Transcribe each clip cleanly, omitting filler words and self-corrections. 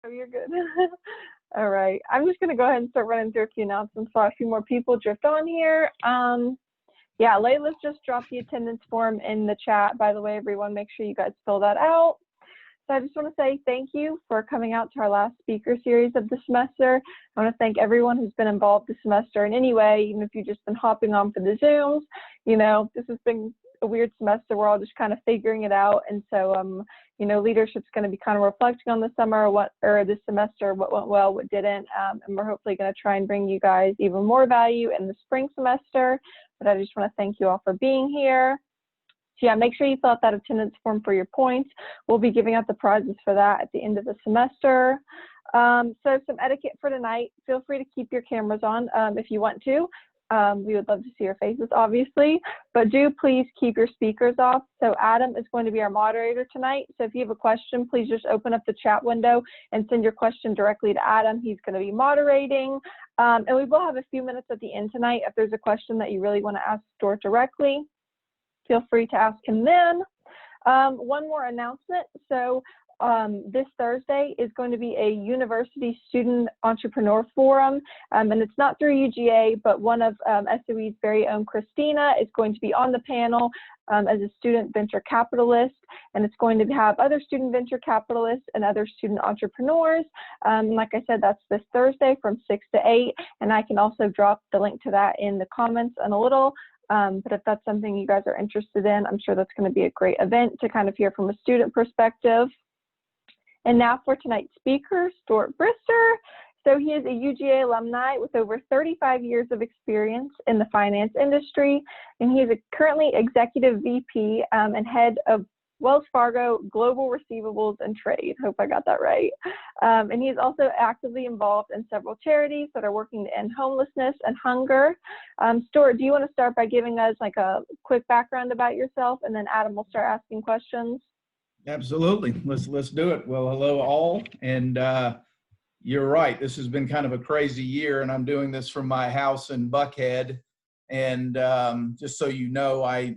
Oh, you're good. All right. I'm just going to go ahead and start running through a few announcements while a few more people drift on here. Yeah, Layla's just dropped the attendance form in the chat. By the way, everyone, make sure you guys fill that out. So I just want to say thank you for coming out to our last speaker series of the semester. I want to thank everyone who's been involved this semester in any way, even if you've just been hopping on for the Zooms. You know, this has been a weird semester. We're all just kind of figuring it out. And so, you know, leadership's going to be kind of reflecting on the summer, this semester, what went well, what didn't. And we're hopefully going to try and bring you guys even more value in the spring semester. But I just want to thank you all for being here. So yeah, make sure you fill out that attendance form for your points. We'll be giving out the prizes for that at the end of the semester. So some etiquette for tonight. Feel free to keep your cameras on if you want to. We would love to see your faces, obviously, but do please keep your speakers off. So Adam is going to be our moderator tonight. So if you have a question, please just open up the chat window and send your question directly to Adam. He's going to be moderating. And we will have a few minutes at the end tonight. If there's a question that you really want to ask Stuart directly, feel free to ask him then. One more announcement. So this Thursday is going to be a University Student Entrepreneur Forum, and it's not through UGA, but one of SOE's very own, Christina, is going to be on the panel as a student venture capitalist, and it's going to have other student venture capitalists and other student entrepreneurs. Like I said, that's this Thursday from 6 to 8, and I can also drop the link to that in the comments in a little. But if that's something you guys are interested in, I'm sure that's going to be a great event to kind of hear from a student perspective. And now for tonight's speaker, Stuart Brister. So he is a UGA alumni with over 35 years of experience in the finance industry, and he is currently Executive VP and Head of Wells Fargo Global Receivables and Trade. Hope I got that right. And he is also actively involved in several charities that are working to end homelessness and hunger. Stuart, do you want to start by giving us like a quick background about yourself, and then Adam will start asking questions? Absolutely. Let's do it. Well, hello all. And you're right. This has been kind of a crazy year, and I'm doing this from my house in Buckhead. And just so you know, I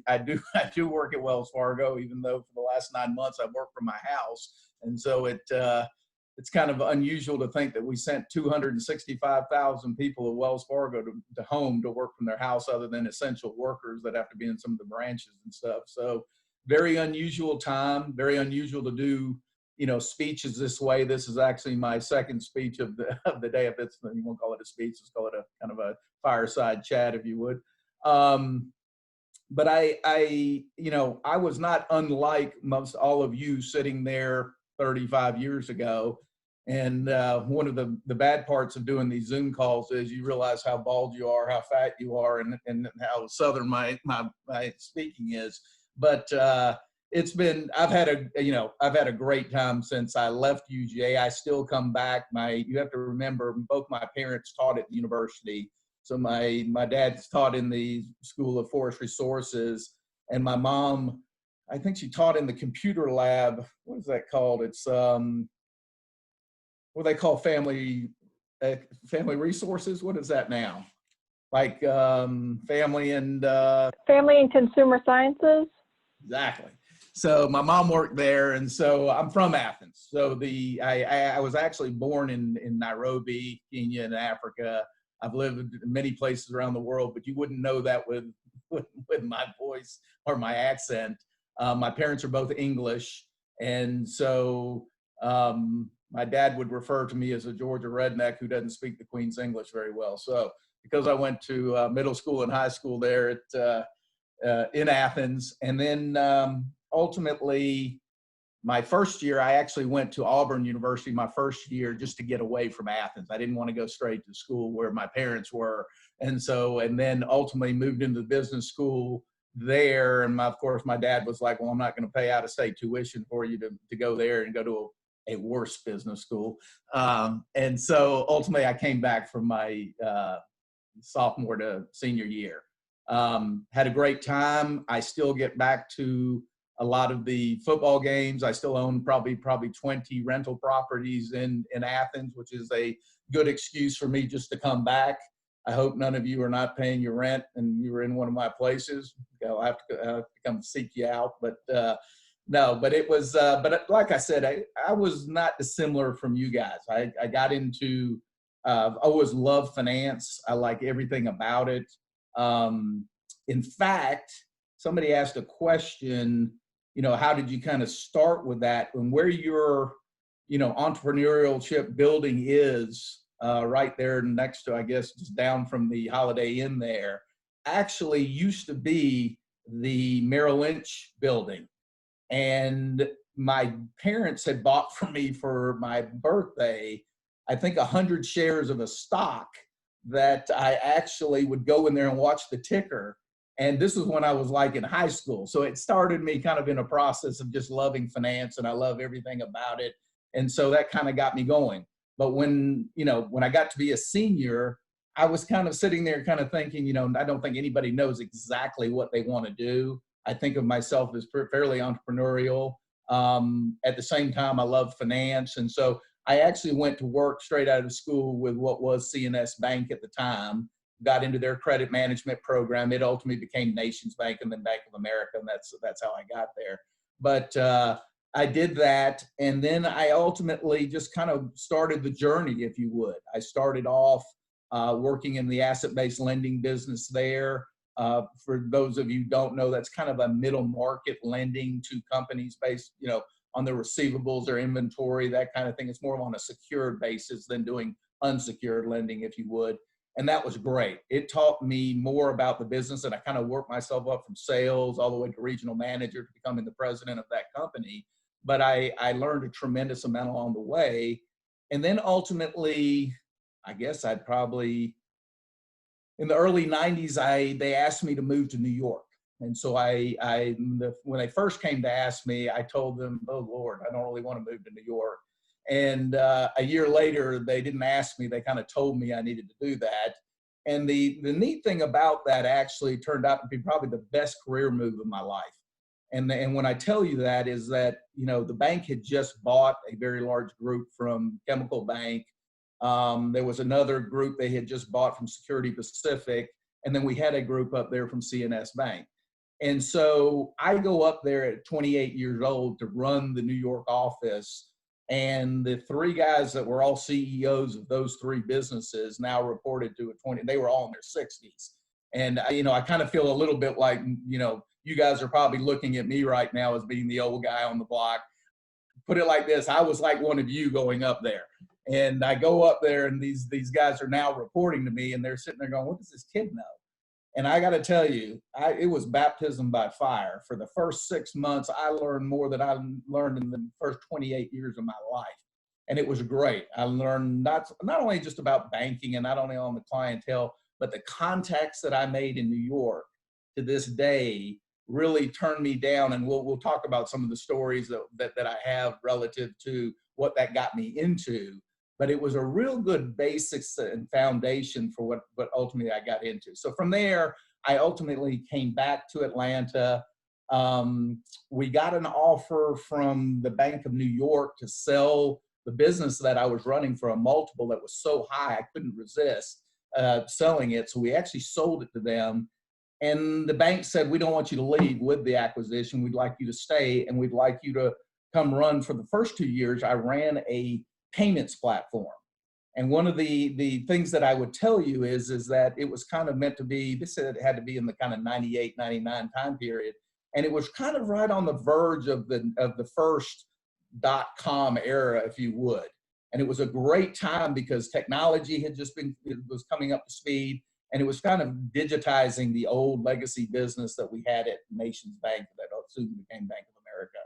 do work at Wells Fargo, even though for the last 9 months I've worked from my house. And so it's kind of unusual to think that we sent 265,000 people at Wells Fargo to home to work from their house, other than essential workers that have to be in some of the branches and stuff. So very unusual time, very unusual to do, you know, speeches this way. This is actually my second speech of the day. If it's, you won't call it a speech, let's call it a kind of a fireside chat, if you would. But I was not unlike most all of you sitting there 35 years ago. And one of the bad parts of doing these Zoom calls is you realize how bald you are, how fat you are, and how Southern my speaking is. But I've had a great time since I left UGA. I still come back. You have to remember, both my parents taught at the university. So my dad's taught in the School of Forest Resources, and my mom, I think she taught in the computer lab. What is that called? It's what they call family resources. What is that now? Like family and consumer sciences. Exactly. So my mom worked there, and so I'm from Athens. So I was actually born in Nairobi, Kenya, in Africa. I've lived in many places around the world, but you wouldn't know that with my voice or my accent. My parents are both English, and so my dad would refer to me as a Georgia redneck who doesn't speak the Queen's English very well. So because I went to middle school and high school there in Athens, and then ultimately my first year I actually went to Auburn University my first year just to get away from Athens. I didn't want to go straight to school where my parents were, and then ultimately moved into the business school there. And of course my dad was like, well, I'm not going to pay out of state tuition for you to go there and go to a worse business school. And so ultimately I came back from my sophomore to senior year. Had a great time. I still get back to a lot of the football games. I still own probably 20 rental properties in Athens, which is a good excuse for me just to come back. I hope none of you are not paying your rent and you were in one of my places. I'll have to come seek you out. But No, but it was, but like I said, I was not dissimilar from you guys. I got into, I always loved finance. I like everything about it. Um, in fact, somebody asked a question, how did you kind of start with that and where your, entrepreneurship building is right there next to, I guess, just down from the Holiday Inn there, actually used to be the Merrill Lynch building. And my parents had bought for me for my birthday, I think 100 shares of a stock that I actually would go in there and watch the ticker. And this is when I was like in high school. So it started me kind of in a process of just loving finance, and I love everything about it. And so that kind of got me going. But when I got to be a senior, I was kind of sitting there kind of thinking, I don't think anybody knows exactly what they want to do. I think of myself as fairly entrepreneurial. At the same time, I love finance. And so I actually went to work straight out of school with what was CNS Bank at the time, got into their credit management program. It ultimately became Nations Bank and then Bank of America. And that's how I got there. But I did that. And then I ultimately just kind of started the journey, if you would. I started off working in the asset-based lending business there. For those of you who don't know, that's kind of a middle market lending to companies based, on their receivables or inventory, that kind of thing. It's more on a secured basis than doing unsecured lending, if you would. And that was great. It taught me more about the business, and I kind of worked myself up from sales all the way to regional manager to becoming the president of that company. But I learned a tremendous amount along the way. And then ultimately, I guess I'd probably, in the early 90s, they asked me to move to New York. And so when they first came to ask me, I told them, oh Lord, I don't really want to move to New York. And a year later, they didn't ask me, they kind of told me I needed to do that. And the neat thing about that actually turned out to be probably the best career move of my life. And when I tell you that is that, the bank had just bought a very large group from Chemical Bank. There was another group they had just bought from Security Pacific. And then we had a group up there from CNS Bank. And so I go up there at 28 years old to run the New York office. And the three guys that were all CEOs of those three businesses now reported to they were all in their 60s. And, I kind of feel a little bit like, you guys are probably looking at me right now as being the old guy on the block. Put it like this, I was like one of you going up there. And I go up there and these guys are now reporting to me and they're sitting there going, what does this kid know? And I got to tell you, it was baptism by fire. For the first 6 months, I learned more than I learned in the first 28 years of my life. And it was great. I learned not only just about banking and not only on the clientele, but the contacts that I made in New York to this day really turned me down. And we'll talk about some of the stories that I have relative to what that got me into. But it was a real good basics and foundation for what ultimately I got into. So from there, I ultimately came back to Atlanta. We got an offer from the Bank of New York to sell the business that I was running for a multiple that was so high I couldn't resist selling it. So we actually sold it to them. And the bank said, we don't want you to leave with the acquisition. We'd like you to stay, and we'd like you to come run. For the first 2 years, I ran a payments platform. And one of the things that I would tell you is that it was kind of meant to be, this said it had to be in the kind of 98, 99 time period. And it was kind of right on the verge of the first .com era, if you would. And it was a great time because technology it was coming up to speed. And it was kind of digitizing the old legacy business that we had at Nations Bank that soon became Bank of America.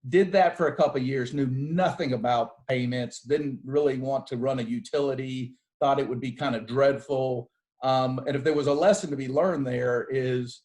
Did that for a couple of years, knew nothing about payments, didn't really want to run a utility, thought it would be kind of dreadful. And if there was a lesson to be learned there is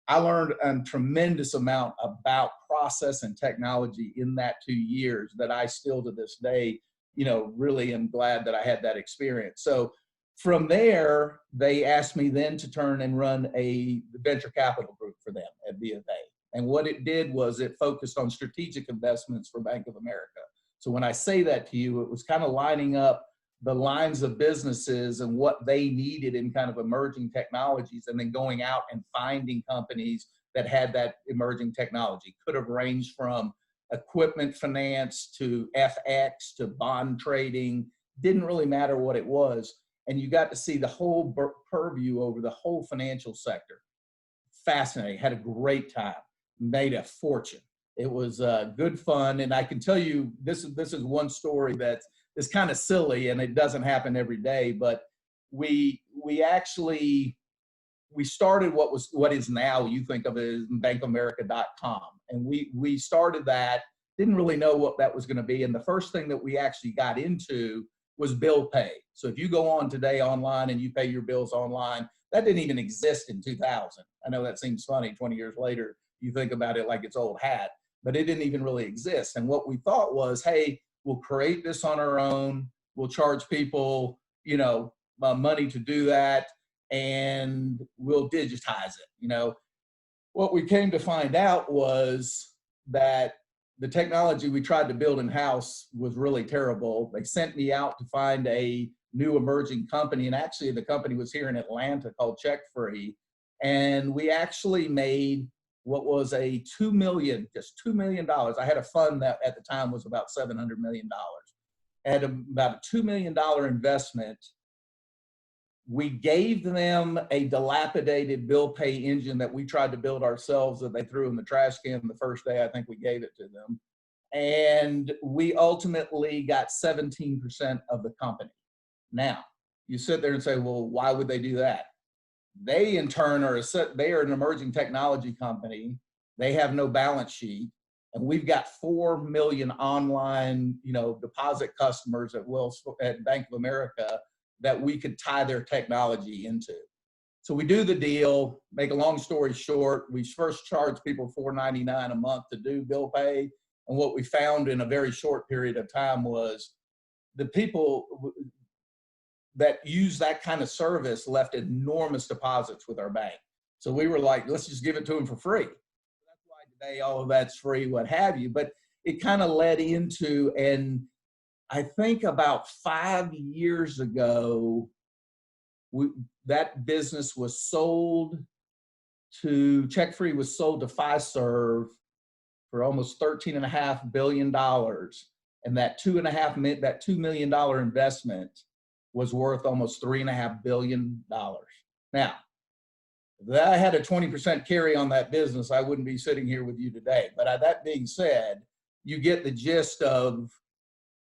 I learned a tremendous amount about process and technology in that 2 years that I still to this day, really am glad that I had that experience. So from there, they asked me then to turn and run a venture capital group for them at B of A. And what it did was it focused on strategic investments for Bank of America. So when I say that to you, it was kind of lining up the lines of businesses and what they needed in kind of emerging technologies, and then going out and finding companies that had that emerging technology. Could have ranged from equipment finance to FX to bond trading. Didn't really matter what it was. And you got to see the whole purview over the whole financial sector. Fascinating. Had a great time. Made a fortune. It was good fun. And I can tell you, this is one story that is kind of silly, and it doesn't happen every day, but we started what is now, you think of it as bankofamerica.com. And we started that, didn't really know what that was going to be. And the first thing that we actually got into was bill pay. So if you go on today online and you pay your bills online, that didn't even exist in 2000. I know that seems funny 20 years later. You think about it like it's old hat, but it didn't even really exist. And what we thought was, hey, we'll create this on our own. We'll charge people, money to do that, and we'll digitize it. What we came to find out was that the technology we tried to build in-house was really terrible. They sent me out to find a new emerging company, and actually the company was here in Atlanta called Check Free. And we actually made what was a $2 million. I had a fund that at the time was about $700 million. At about a $2 million investment. We gave them a dilapidated bill pay engine that we tried to build ourselves that they threw in the trash can the first day I think we gave it to them. And we ultimately got 17% of the company. Now, you sit there and say, well, why would they do that? They in turn they are an emerging technology company. They have no balance sheet. And we've got 4 million online, deposit customers at Bank of America that we could tie their technology into. So we do the deal. Make a long story short, we first charged people $4.99 a month to do bill pay. And what we found in a very short period of time was the people that use that kind of service left enormous deposits with our bank. So we were like, let's just give it to them for free. That's why today all of that's free, what have you. But it kind of led into, and I think about 5 years ago, that business was sold to, Check Free was sold to Fiserv for almost $13.5 billion. And that $2 million investment was worth almost $3.5 billion. Now, if I had a 20% carry on that business, I wouldn't be sitting here with you today. But that being said, you get the gist of,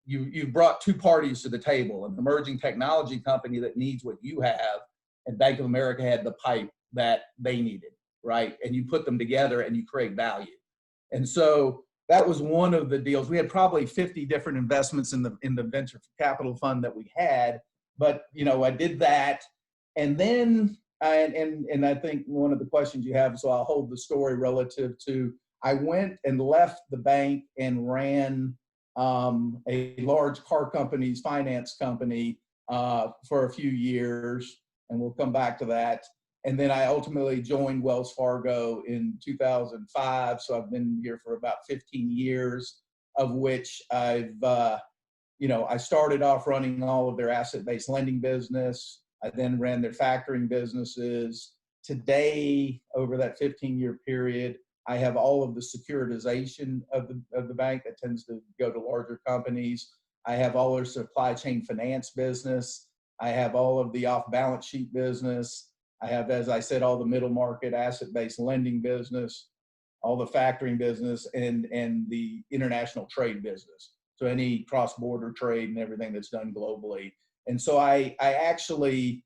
you've brought two parties to the table, an emerging technology company that needs what you have, and Bank of America had the pipe that they needed, right? And you put them together and you create value. And so that was one of the deals. We had probably 50 different investments in the venture capital fund that we had, but I did that. And then, and I think one of the questions you have, so I'll hold the story relative to, I went and left the bank and ran a large car company's finance company for a few years, and we'll come back to that. And then I ultimately joined Wells Fargo in 2005. So I've been here for about 15 years, of which I started off running all of their asset-based lending business. I then ran their factoring businesses. Today, over that 15-year period, I have all of the securitization of the bank that tends to go to larger companies. I have all their supply chain finance business. I have all of the off-balance sheet business. I have, as I said, all the middle market asset-based lending business, all the factoring business, and the international trade business. So any cross-border trade and everything that's done globally. And so I actually,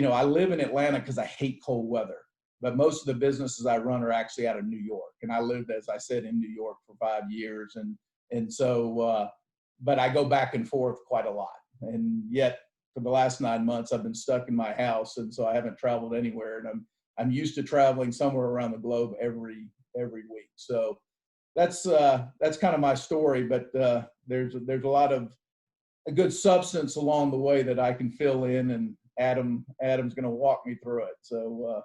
I live in Atlanta because I hate cold weather. But most of the businesses I run are actually out of New York. And I lived, as I said, in New York for 5 years. And so, but I go back and forth quite a lot. And yet for the last 9 months, I've been stuck in my house. And so I haven't traveled anywhere. And I'm used to traveling somewhere around the globe every week. So that's kind of my story. But there's a lot of a good substance along the way that I can fill in. And Adam's going to walk me through it. So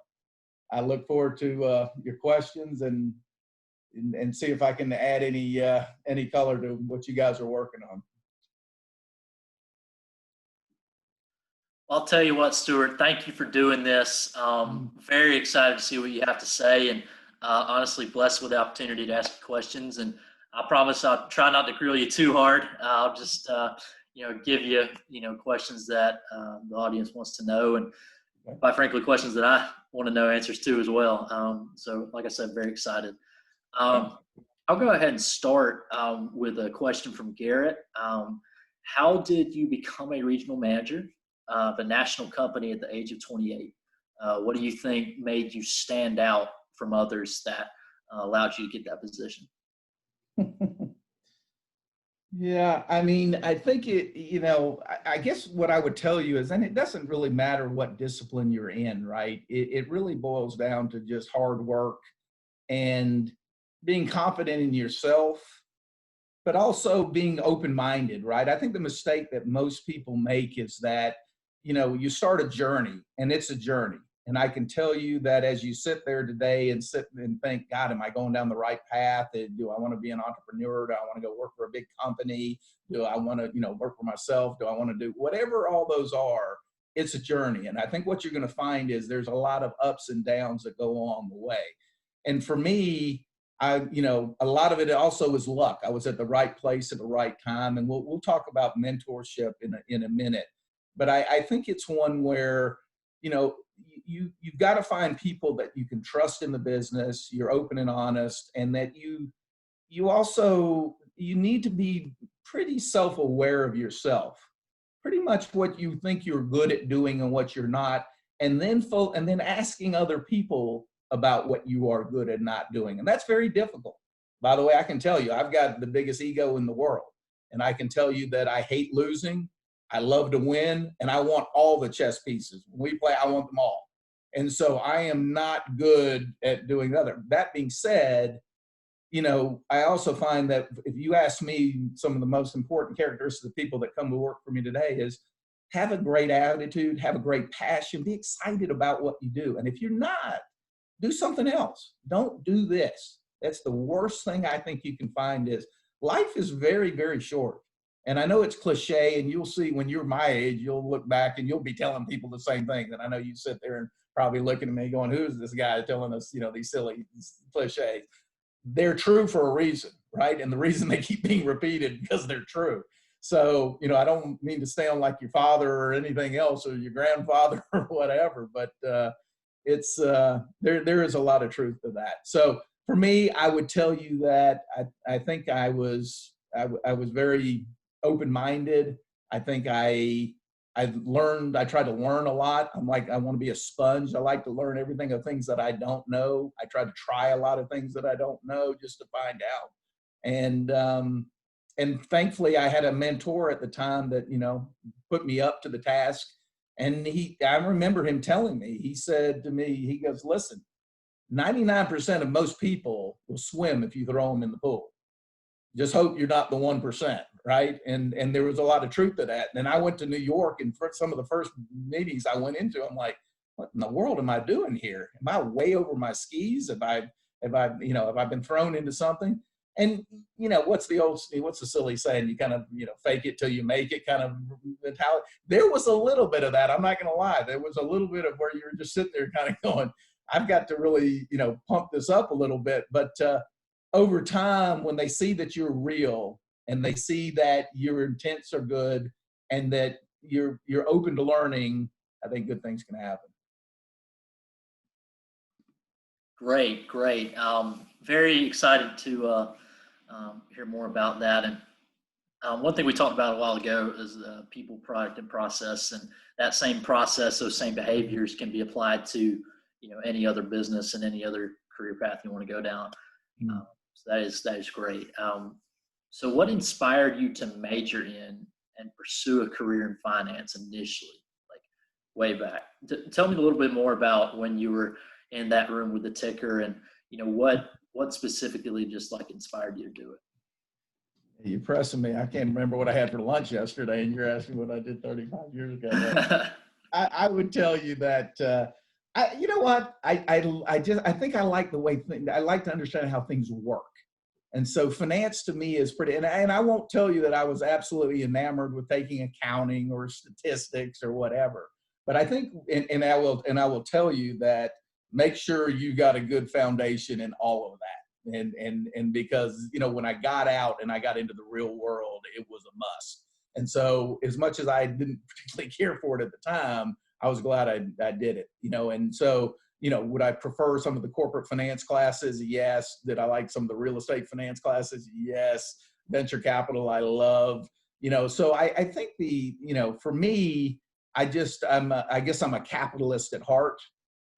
I look forward to your questions and see if I can add any color to what you guys are working on. I'll tell you what, Stuart, thank you for doing this. Very excited to see what you have to say, and honestly blessed with the opportunity to ask questions. And I promise I'll try not to grill you too hard. I'll just, give you, questions that the audience wants to know, and quite frankly, questions that I want to know answers to as well. So like I said, very excited. I'll go ahead and start with a question from Garrett. How did you become a regional manager of a national company at the age of 28? What do you think made you stand out from others that allowed you to get that position? Yeah, I mean, I think I guess what I would tell you is, and it doesn't really matter what discipline you're in, right? It really boils down to just hard work and being confident in yourself, but also being open-minded, right? I think the mistake that most people make is that, you start a journey, and it's a journey. And I can tell you that as you sit there today and sit and think, God, am I going down the right path? Do I want to be an entrepreneur? Do I want to go work for a big company? Do I want to, work for myself? Do I want to do whatever all those are? It's a journey. And I think what you're going to find is there's a lot of ups and downs that go along the way. And for me, a lot of it also is luck. I was at the right place at the right time. And we'll talk about mentorship in a minute. But I think it's one where, you've got to find people that you can trust in the business, you're open and honest, and that you need to be pretty self-aware of yourself, pretty much what you think you're good at doing and what you're not, and then asking other people about what you are good at not doing. And that's very difficult. By the way, I can tell you, I've got the biggest ego in the world. And I can tell you that I hate losing. I love to win, and I want all the chess pieces. When we play, I want them all. And so I am not good at doing other. That being said, I also find that if you ask me, some of the most important characteristics of the people that come to work for me today is have a great attitude, have a great passion, be excited about what you do. And if you're not, do something else. Don't do this. That's the worst thing I think you can find is life is very, very short. And I know it's cliche, and you'll see when you're my age, you'll look back and you'll be telling people the same thing. And I know you sit there and probably looking at me going, who is this guy telling us, these silly cliches? They're true for a reason, right? And the reason they keep being repeated because they're true. So, I don't mean to sound like your father or anything else or your grandfather or whatever, but it's there is a lot of truth to that. So for me, I would tell you that I think I was very open-minded. I think I tried to learn a lot. I want to be a sponge. I like to learn everything of things that I don't know. I try to try a lot of things that I don't know just to find out. And thankfully I had a mentor at the time that, put me up to the task. And I remember him telling me, he said to me, he goes, listen, 99% of most people will swim if you throw them in the pool. Just hope you're not the 1%, right? And there was a lot of truth to that. And I went to New York, and for some of the first meetings I went into, I'm like, what in the world am I doing here? Am I way over my skis? Have I been thrown into something? And what's the silly saying? You kind of, fake it till you make it kind of mentality. There was a little bit of that. I'm not going to lie. There was a little bit of where you're just sitting there kind of going, I've got to really, pump this up a little bit. But over time, when they see that you're real and they see that your intents are good and that you're open to learning, I think good things can happen. Great. Very excited to hear more about that. And one thing we talked about a while ago is people, product, and process. And that same process, those same behaviors can be applied to, any other business and any other career path you want to go down. So that is great. So what inspired you to major in and pursue a career in finance initially, like way back? Tell me a little bit more about when you were in that room with the ticker and, what specifically just like inspired you to do it? You're pressing me. I can't remember what I had for lunch yesterday, and you're asking what I did 35 years ago. I would tell you that, you know what? I think I like the way I like to understand how things work. And so finance to me is pretty, and I won't tell you that I was absolutely enamored with taking accounting or statistics or whatever, but I think, and I will tell you that make sure you got a good foundation in all of that. And because, when I got out and I got into the real world, it was a must. And so as much as I didn't particularly care for it at the time, I was glad I did it, and so, would I prefer some of the corporate finance classes? Yes. Did I like some of the real estate finance classes? Yes. Venture capital, I love, so I think for me, I guess I'm a capitalist at heart.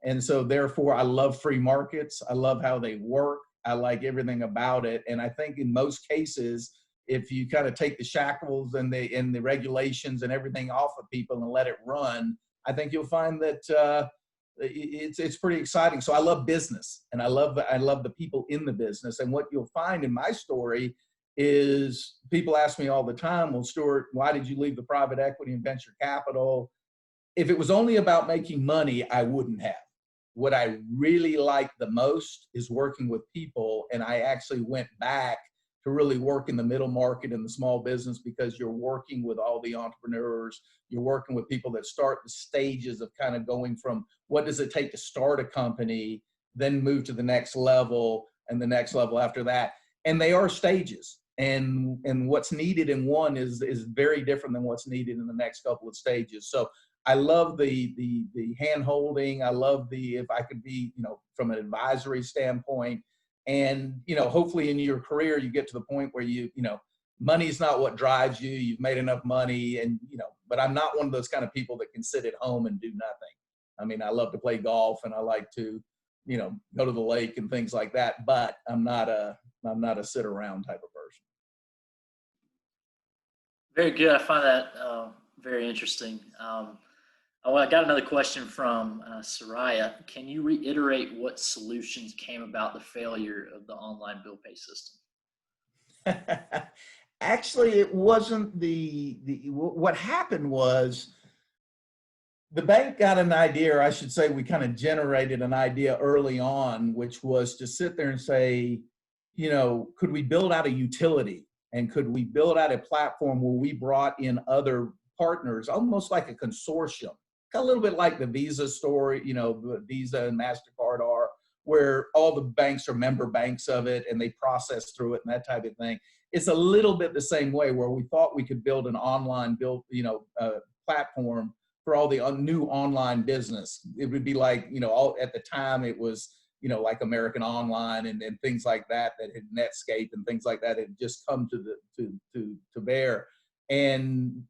And so therefore I love free markets. I love how they work. I like everything about it. And I think in most cases, if you kind of take the shackles and the regulations and everything off of people and let it run, I think you'll find that it's pretty exciting. So I love business, and I love the people in the business. And what you'll find in my story is people ask me all the time, well, Stuart, why did you leave the private equity and venture capital? If it was only about making money, I wouldn't have. What I really like the most is working with people. And I actually went back to really work in the middle market and the small business, because you're working with all the entrepreneurs. You're working with people that start the stages of kind of going from what does it take to start a company, then move to the next level and the next level after that. And they are stages. And what's needed in one is very different than what's needed in the next couple of stages. So I love the hand holding. I love if I could be, from an advisory standpoint, and, hopefully in your career, you get to the point where money's not what drives you. You've made enough money and, but I'm not one of those kind of people that can sit at home and do nothing. I mean, I love to play golf and I like to, go to the lake and things like that, but I'm not a sit around type of person. Very good. I find that very interesting. I got another question from Soraya. Can you reiterate what solutions came about the failure of the online bill pay system? Actually, it wasn't what happened was the bank got an idea, or I should say we kind of generated an idea early on, which was to sit there and say, could we build out a utility, and could we build out a platform where we brought in other partners, almost like a consortium, a little bit like the Visa story, Visa and MasterCard are, where all the banks are member banks of it and they process through it and that type of thing. It's a little bit the same way, where we thought we could build an online platform for all the new online business. It would be like, at the time it was, like American Online and things like that had Netscape and things like that had just come to bear. And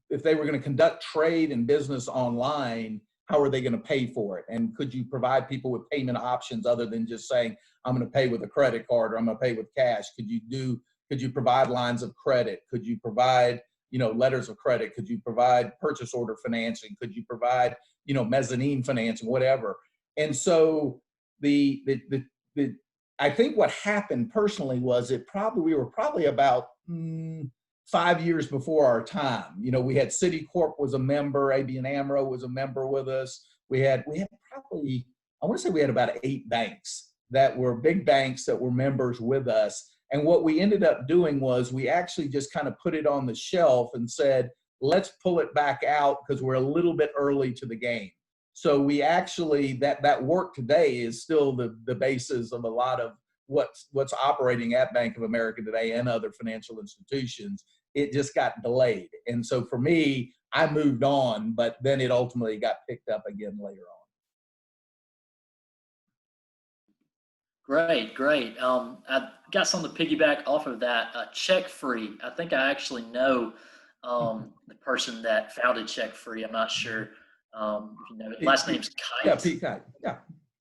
if they were going to conduct trade and business online, how are they going to pay for it? And could you provide people with payment options other than just saying, I'm going to pay with a credit card or I'm going to pay with cash? Could you provide lines of credit? Could you provide, letters of credit? Could you provide purchase order financing? Could you provide, mezzanine financing, whatever? And so I think what happened personally was we were probably about 5 years before our time. We had Citicorp was a member, ABN AMRO was a member with us. We had probably, I want to say we had about 8 banks that were big banks that were members with us. And what we ended up doing was we actually just kind of put it on the shelf and said, let's pull it back out because we're a little bit early to the game. So we actually, that work today is still the basis of a lot of what's operating at Bank of America today and other financial institutions. It just got delayed. And so for me, I moved on, but then it ultimately got picked up again later on. Great. I got something to piggyback off of that. Check Free. I think I actually know the person that founded Check Free. I'm not sure. Last name's Kite. Yeah, Pete Kite.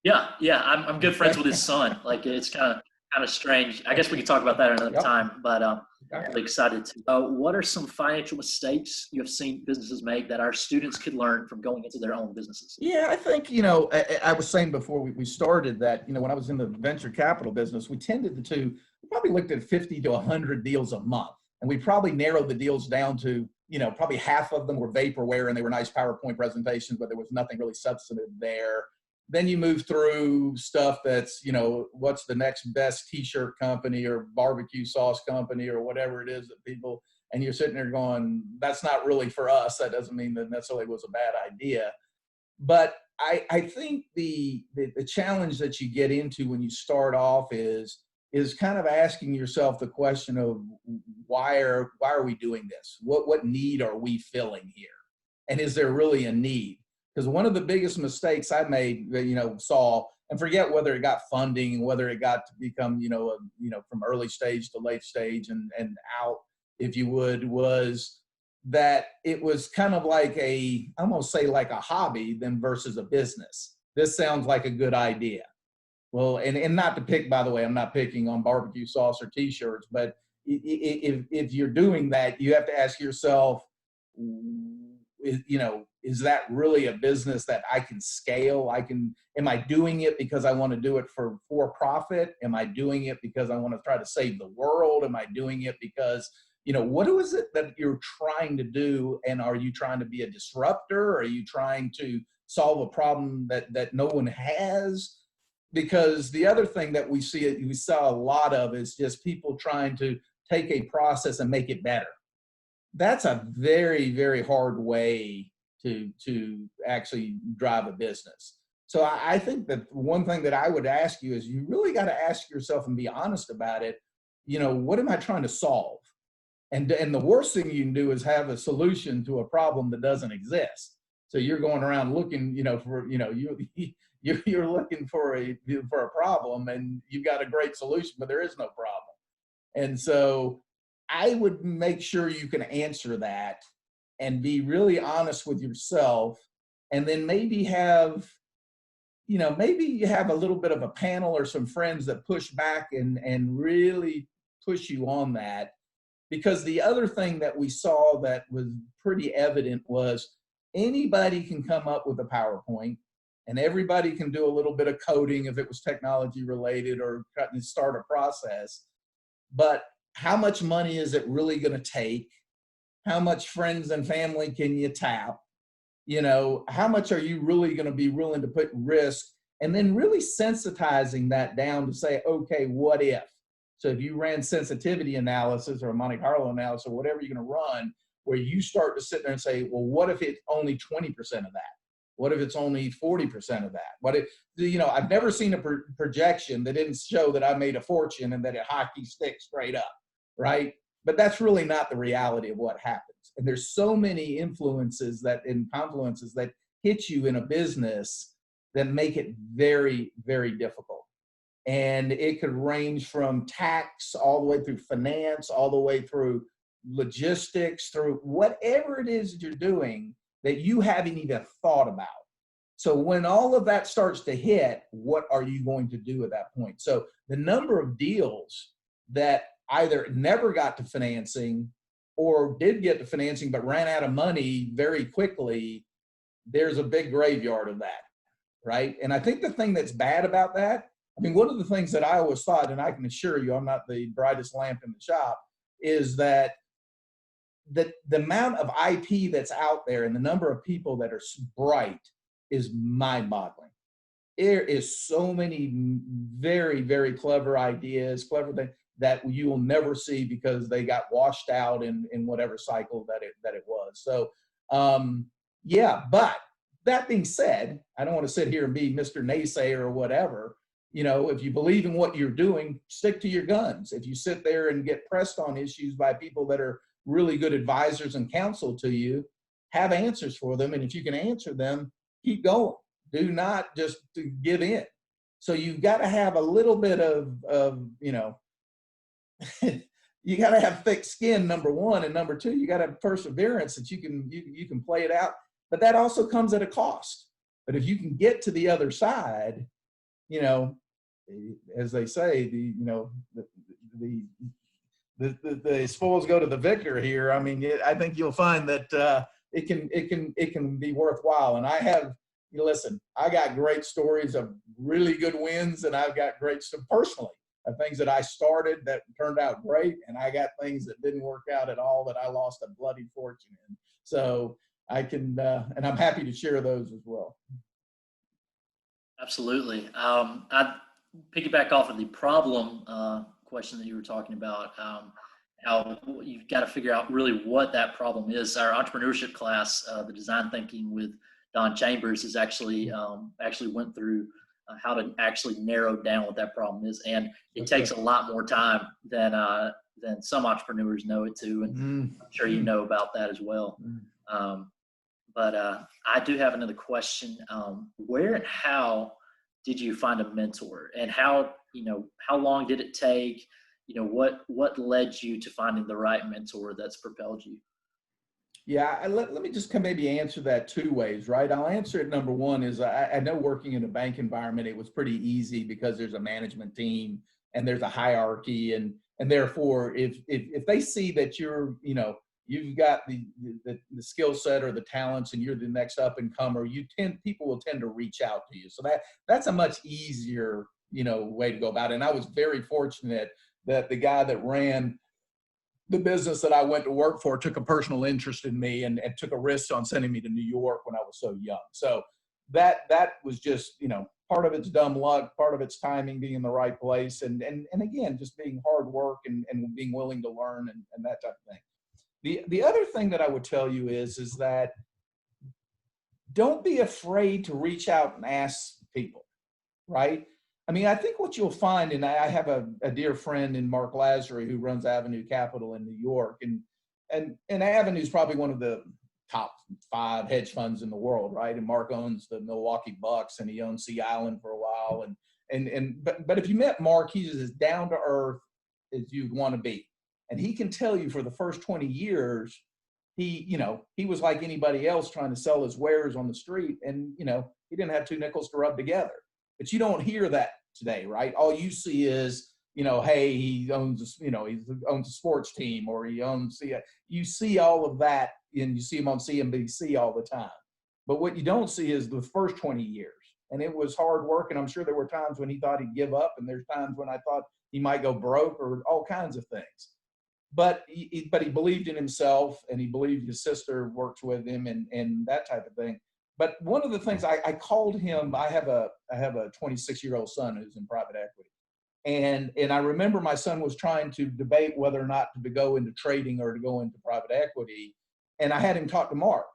Yeah. I'm good friends with his son. Like, it's kind of strange. I guess we can talk about that another time. But I'm really excited to. What are some financial mistakes you have seen businesses make that our students could learn from going into their own businesses? Yeah, I think, I was saying before we started that, when I was in the venture capital business, we probably looked at 50 to 100 deals a month. And we probably narrowed the deals down to, probably half of them were vaporware and they were nice PowerPoint presentations, but there was nothing really substantive there. Then you move through stuff that's, what's the next best t-shirt company or barbecue sauce company or whatever it is that people, and you're sitting there going, that's not really for us. That doesn't mean that necessarily was a bad idea. But I think the challenge that you get into when you start off is is kind of asking yourself the question of why are we doing this? What need are we filling here? And is there really a need? Because one of the biggest mistakes I made, saw, and forget whether it got funding, whether it got to become, from early stage to late stage and out, if you would, was that it was kind of like I'm going to say like a hobby then versus a business. This sounds like a good idea. Well, and not to pick, by the way, I'm not picking on barbecue sauce or t-shirts, but if you're doing that, you have to ask yourself, is that really a business that I can scale? Am I doing it because I want to do it for profit? Am I doing it because I want to try to save the world? Am I doing it because, what is it that you're trying to do? And are you trying to be a disruptor? Are you trying to solve a problem that no one has? Because the other thing that we saw a lot of is just people trying to take a process and make it better. That's a very, very hard way to actually drive a business. So I think that one thing that I would ask you is you really got to ask yourself and be honest about it. What am I trying to solve? And the worst thing you can do is have a solution to a problem that doesn't exist. So you're going around looking, you're looking for a problem and you've got a great solution, but there is no problem. And so I would make sure you can answer that and be really honest with yourself, and then maybe have a little bit of a panel or some friends that push back and really push you on that. Because the other thing that we saw that was pretty evident was anybody can come up with a PowerPoint and everybody can do a little bit of coding if it was technology related or start a process. But how much money is it really going to take? How much friends and family can you tap? How much are you really going to be willing to put risk? And then really sensitizing that down to say, okay, what if? So if you ran sensitivity analysis or a Monte Carlo analysis or whatever you're going to run, where you start to sit there and say, well, what if it's only 20% of that? What if it's only 40% of that? What if, I've never seen a projection that didn't show that I made a fortune and that it hockey sticks straight up, right? But that's really not the reality of what happens. And there's so many influences and confluences that hit you in a business that make it very, very difficult. And it could range from tax all the way through finance, all the way through logistics, through whatever it is that you're doing that you haven't even thought about. So when all of that starts to hit, what are you going to do at that point? So the number of deals that either never got to financing or did get to financing but ran out of money very quickly, there's a big graveyard of that, right? And I think the thing that's bad about that, one of the things that I always thought, and I can assure you I'm not the brightest lamp in the shop, is that the amount of IP that's out there and the number of people that are bright is mind-boggling. There is so many very, very clever ideas, clever things that you will never see because they got washed out in whatever cycle that it was. So, but that being said, I don't want to sit here and be Mr. Naysayer or whatever. If you believe in what you're doing, stick to your guns. If you sit there and get pressed on issues by people that are really good advisors and counsel to you, have answers for them. And if you can answer them, keep going. Do not just give in. So you've got to have a little bit of you got to have thick skin, number one, and number two, you got to have perseverance that you can play it out. But that also comes at a cost. But if you can get to the other side, as they say, the spoils go to the victor here. I think you'll find that it can be worthwhile. And I got great stories of really good wins, and I've got great stuff personally of things that I started that turned out great, and I got things that didn't work out at all that I lost a bloody fortune in. So I can, and I'm happy to share those as well. Absolutely. I'd piggyback off of the problem question that you were talking about, how you've got to figure out really what that problem is. Our entrepreneurship class, the design thinking with Don Chambers, is actually went through how to actually narrow down what that problem is. And it That's takes right. a lot more time than some entrepreneurs know it to. And I'm sure you know about that as well. But I do have another question. Where and how did you find a mentor, and how long did it take? What led you to finding the right mentor that's propelled you? Yeah, let me just maybe answer that two ways, right? I'll answer it. Number one is I know working in a bank environment, it was pretty easy because there's a management team and there's a hierarchy, and therefore if they see that you've got the skill set or the talents and you're the next up and comer, people will tend to reach out to you. So that's a much easier way to go about it. And I was very fortunate that the guy that ran the business that I went to work for took a personal interest in me and took a risk on sending me to New York when I was so young. So that was just, part of it's dumb luck, part of it's timing, being in the right place. And again, just being hard work and being willing to learn and that type of thing. The other thing that I would tell you is that don't be afraid to reach out and ask people, right? I mean, I think what you'll find, and I have a dear friend in Mark Lazary who runs Avenue Capital in New York, and Avenue is probably one of the top 5 hedge funds in the world, right? And Mark owns the Milwaukee Bucks, and he owned Sea Island for a while, but if you met Mark, he's as down to earth as you'd want to be, and he can tell you for the first 20 years, he was like anybody else trying to sell his wares on the street, and he didn't have 2 nickels to rub together. But you don't hear that today, right? All you see is, hey, he owns, he owns a sports team, or he owns, you see all of that, and you see him on CNBC all the time. But what you don't see is the first 20 years. And it was hard work. And I'm sure there were times when he thought he'd give up. And there's times when I thought he might go broke or all kinds of things. But he believed in himself, and he believed his sister worked with him and that type of thing. But one of the things I called him, I have a 26-year-old son who's in private equity. And I remember my son was trying to debate whether or not to go into trading or to go into private equity. And I had him talk to Mark.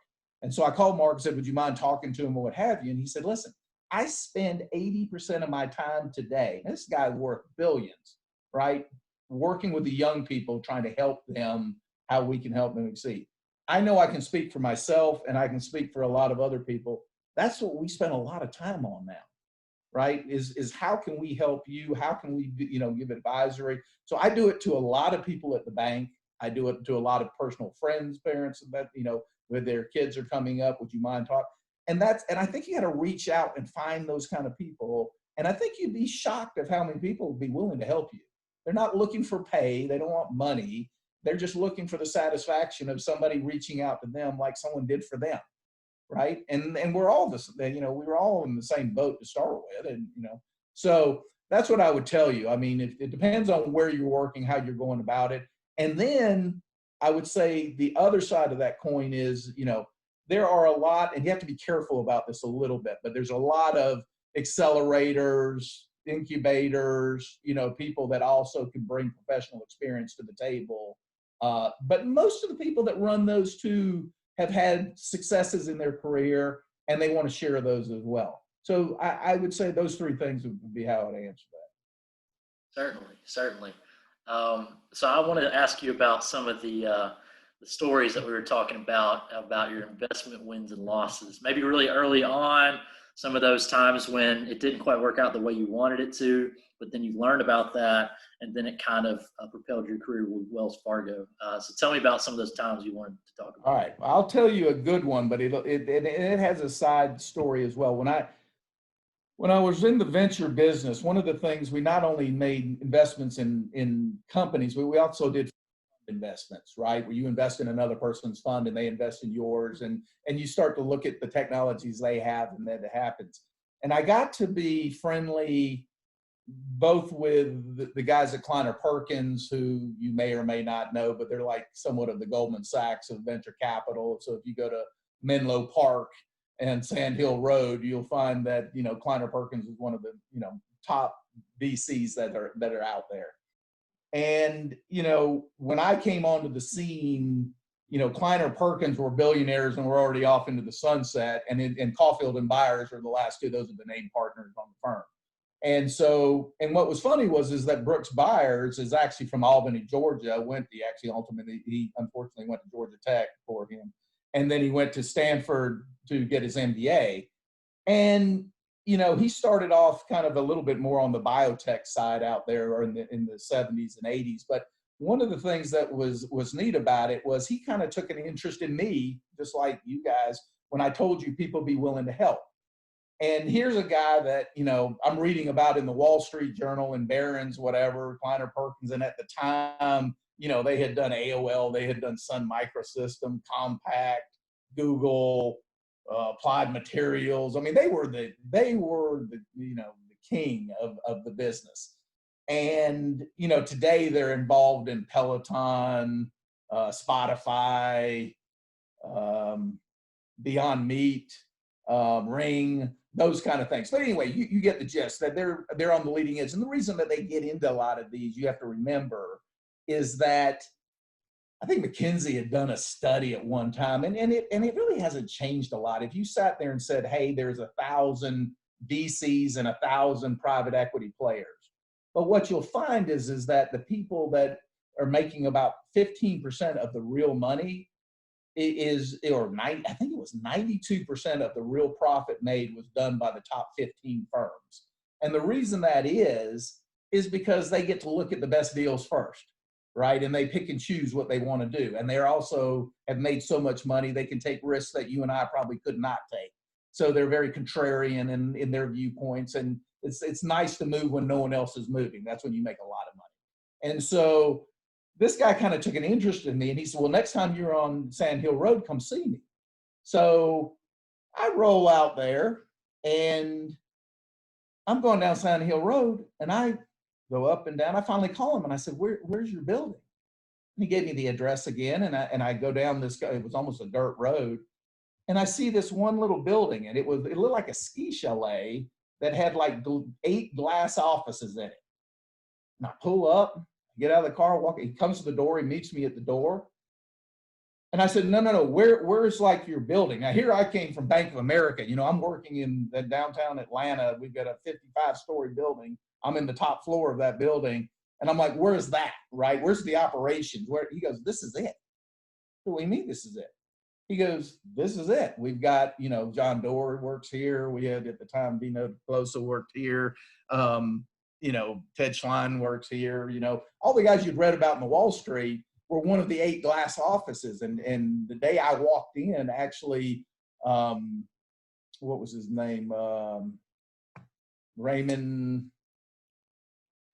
And so I called Mark and said, would you mind talking to him or what have you? And he said, listen, I spend 80% of my time today, and this guy's worth billions, right? Working with the young people, trying to help them, how we can help them succeed. I know I can speak for myself, and I can speak for a lot of other people. That's what we spend a lot of time on now, right? Is how can we help you? How can we, give advisory? So I do it to a lot of people at the bank. I do it to a lot of personal friends, parents, that, where their kids are coming up. Would you mind talking? And I think you got to reach out and find those kind of people. And I think you'd be shocked at how many people would be willing to help you. They're not looking for pay. They don't want money. They're just looking for the satisfaction of somebody reaching out to them like someone did for them, right? And we're all this, we were all in the same boat to start with, and so that's what I would tell you. I mean, it depends on where you're working, how you're going about it, and then I would say the other side of that coin is, there are a lot, and you have to be careful about this a little bit, but there's a lot of accelerators, incubators, people that also can bring professional experience to the table. But most of the people that run those two have had successes in their career, and they want to share those as well. So I would say those 3 things would be how I'd answer that. Certainly. So I wanted to ask you about some of the stories that we were talking about your investment wins and losses. Maybe really early on, some of those times when it didn't quite work out the way you wanted it to, but then you learned about that, and then it kind of propelled your career with Wells Fargo. So tell me about some of those times you wanted to talk about. All right, I'll tell you a good one, but it has a side story as well. When I was in the venture business, one of the things, we not only made investments in companies, but we also did investments, right? Where you invest in another person's fund and they invest in yours, and you start to look at the technologies they have, and then it happens. And I got to be friendly both with the guys at Kleiner Perkins, who you may or may not know, but they're like somewhat of the Goldman Sachs of venture capital. So if you go to Menlo Park and Sand Hill Road, you'll find that, Kleiner Perkins is one of the, top VCs that are out there. And, when I came onto the scene, Kleiner Perkins were billionaires and were already off into the sunset, and Caulfield and Byers are the last 2. Those are the named partners on the firm. And so, and what was funny is that Brooks Byers is actually from Albany, Georgia. He unfortunately went to Georgia Tech for him. And then he went to Stanford to get his MBA. And, you know, he started off kind of a little bit more on the biotech side out there, or in the 70s and 80s. But one of the things that was neat about it was he kind of took an interest in me, just like you guys, when I told you people be willing to help. And here's a guy that, you know, I'm reading about in the Wall Street Journal and Barron's, whatever, Kleiner Perkins. And at the time, you know, they had done AOL, they had done Sun Microsystem, Compaq, Google, Applied Materials. I mean, they were the you know, the king of the business. And, you know, today they're involved in Peloton, Spotify, Beyond Meat, Ring, those kind of things. But anyway, you get the gist, that they're on the leading edge. And the reason that they get into a lot of these, you have to remember, is that I think McKinsey had done a study at one time, and it really hasn't changed a lot. If you sat there and said, hey, there's 1,000 VCs and 1,000 private equity players, but what you'll find is that the people that are making about 15% of the real money I think it was 92% of the real profit made was done by the top 15 firms. And the reason that is because they get to look at the best deals first, right? And they pick and choose what they want to do. And they're also have made so much money, they can take risks that you and I probably could not take. So they're very contrarian in their viewpoints. And it's nice to move when no one else is moving. That's when you make a lot of money. And so this guy kind of took an interest in me, and he said, well, next time you're on Sand Hill Road, come see me. So I roll out there, and I'm going down Sand Hill Road, and I go up and down. I finally call him, and I said, where's your building? And he gave me the address again, and I go down this, it was almost a dirt road, and I see this one little building, and it looked like a ski chalet that had like 8 glass offices in it. And I pull up, get out of the car, walk. He comes to the door. He meets me at the door. And I said, no. Where's like your building? Now, here I came from Bank of America. You know, I'm working in downtown Atlanta. We've got a 55-story building. I'm in the top floor of that building. And I'm like, where's that, right? Where's the operations? He goes, this is it. What do you mean this is it? He goes, this is it. We've got, you know, John Doerr works here. We had at the time, Dino Closa worked here. You know, Ted Schlein works here. You know, all the guys you'd read about in the Wall Street were one of the 8 glass offices. And the day I walked in, actually, what was his name? Raymond.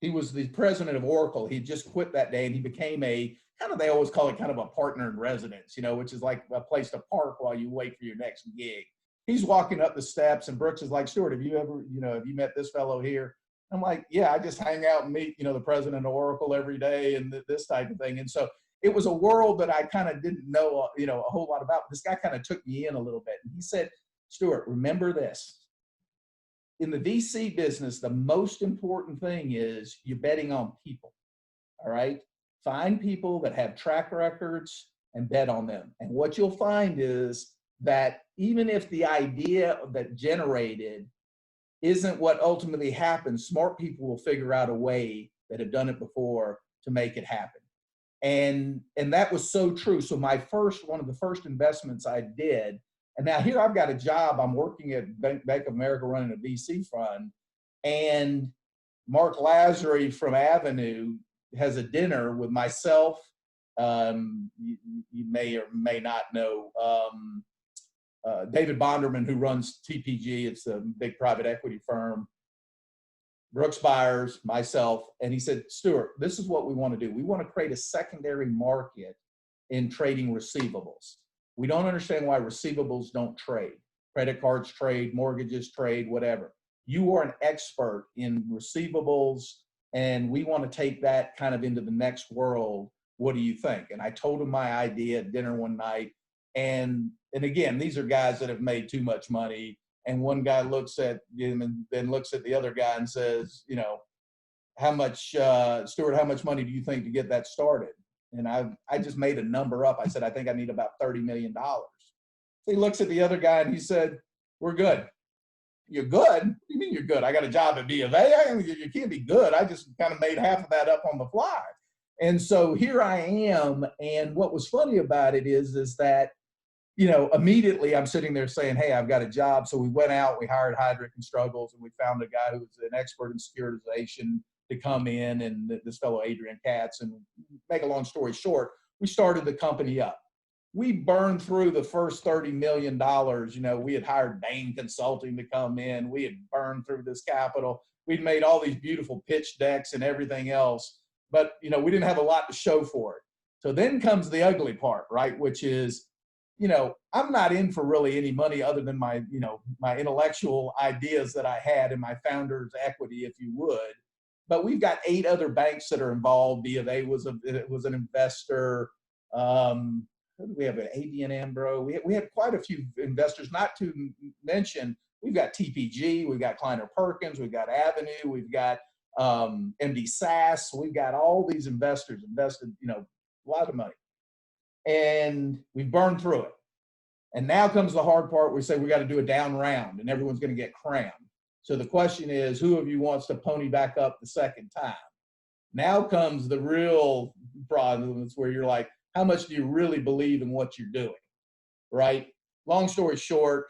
He was the president of Oracle. He just quit that day, and he became they always call it kind of a partner in residence, you know, which is like a place to park while you wait for your next gig. He's walking up the steps, and Brooks is like, Stuart, have you met this fellow here? I'm like, yeah, I just hang out and meet, you know, the president of Oracle every day and this type of thing. And so it was a world that I kind of didn't know, you know, a whole lot about. This guy kind of took me in a little bit. And he said, Stuart, remember this. In the VC business, the most important thing is you're betting on people, all right? Find people that have track records and bet on them. And what you'll find is that even if the idea that generated isn't what ultimately happens, smart people will figure out a way that have done it before to make it happen. And that was so true. So one of the first investments I did, and now here I've got a job. I'm working at Bank of America running a VC fund, and Mark Lazary from Avenue has a dinner with myself. You may or may not know David Bonderman, who runs TPG. It's a big private equity firm. Brooks Byers, myself, and he said, Stuart, this is what we want to do. We want to create a secondary market in trading receivables. We don't understand why receivables don't trade. Credit cards trade, mortgages trade, whatever. You are an expert in receivables, and we want to take that kind of into the next world. What do you think? And I told him my idea at dinner one night. And again, these are guys that have made too much money. And one guy looks at him and then looks at the other guy and says, you know, Stuart, how much money do you think to get that started? And I just made a number up. I said, I think I need about $30 million. So he looks at the other guy and he said, we're good. you're good? What do you mean you're good? I got a job at B of A. You can't be good. I just kind of made half of that up on the fly. And so here I am. And what was funny about it is that, you know, immediately I'm sitting there saying, hey, I've got a job. So we went out, we hired Hydrick and Struggles, and we found a guy who was an expert in securitization to come in, and this fellow, Adrian Katz. And make a long story short, we started the company up. We burned through the first $30 million. You know, we had hired Bain Consulting to come in. We had burned through this capital. We'd made all these beautiful pitch decks and everything else, but, you know, we didn't have a lot to show for it. So then comes the ugly part, right? Which is, you know, I'm not in for really any money other than my, you know, my intellectual ideas that I had and my founder's equity, if you would. But we've got 8 other banks that are involved. B of A was an investor. Who do we have? ABN AMRO. We had quite a few investors, not to mention, we've got TPG, we've got Kleiner Perkins, we've got Avenue, we've got MD SAS. We've got all these investors invested, you know, a lot of money. And we've burned through it. And now comes the hard part. We say we got to do a down round and everyone's going to get crammed. So the question is, who of you wants to pony back up the second time? Now comes the real problem. It's where you're like, how much do you really believe in what you're doing, right? Long story short,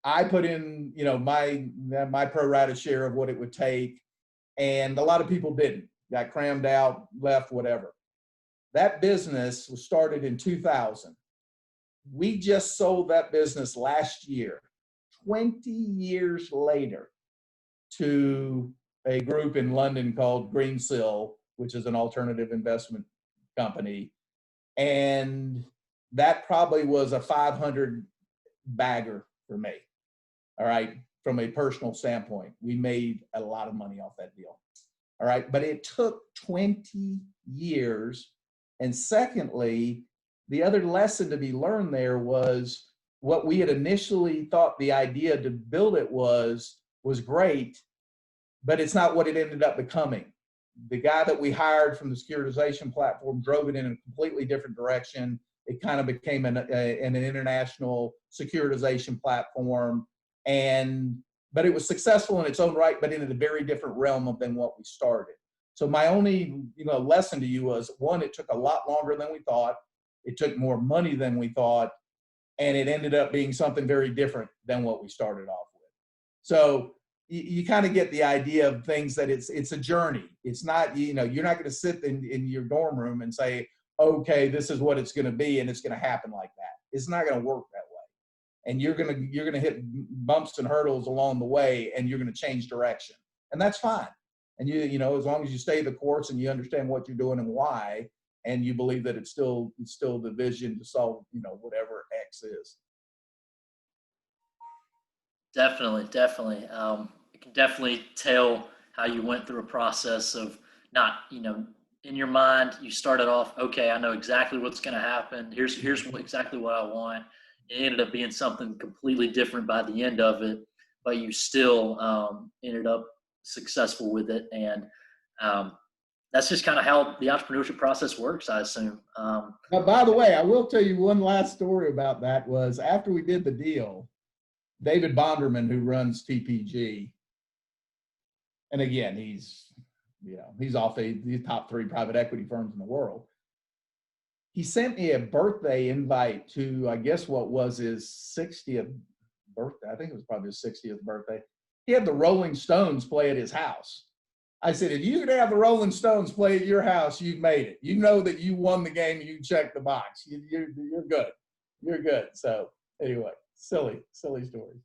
I put in, you know, my pro rata share of what it would take, and a lot of people didn't. Got crammed out, left, whatever. That business was started in 2000. We just sold that business last year, 20 years later, to a group in London called Greensill, which is an alternative investment company. And that probably was a 500 bagger for me. All right. From a personal standpoint, we made a lot of money off that deal. All right. But it took 20 years. And secondly, the other lesson to be learned there was what we had initially thought the idea to build it was great, but it's not what it ended up becoming. The guy that we hired from the securitization platform drove it in a completely different direction. It kind of became an international securitization platform, but it was successful in its own right, but in a very different realm than what we started. So my only, you know, lesson to you was, one, it took a lot longer than we thought. It took more money than we thought, and it ended up being something very different than what we started off with. So you kind of get the idea of things, that it's a journey. It's not, you know, you're not going to sit in your dorm room and say, okay, this is what it's going to be, and it's going to happen like that. It's not going to work that way. And you're going to hit bumps and hurdles along the way, and you're going to change direction. And that's fine. And you know, as long as you stay the course and you understand what you're doing and why, and you believe that it's still the vision to solve, you know, whatever X is. Definitely. You can definitely tell how you went through a process of not, you know, in your mind, you started off, okay, I know exactly what's going to happen. Here's exactly what I want. It ended up being something completely different by the end of it, but you still ended up successful with it. And that's just kind of how the entrepreneurship process works, I assume. But by the way, I will tell you one last story about that. Was after we did the deal, David Bonderman, who runs TPG, and again, he's off the top 3 private equity firms in the world. He sent me a birthday invite to, I guess, what was his 60th birthday. I think it was probably his 60th birthday. He had the Rolling Stones play at his house. I said, if you could have the Rolling Stones play at your house, you've made it. You know that you won the game and you check the box. You're good. You're good. So anyway, silly stories.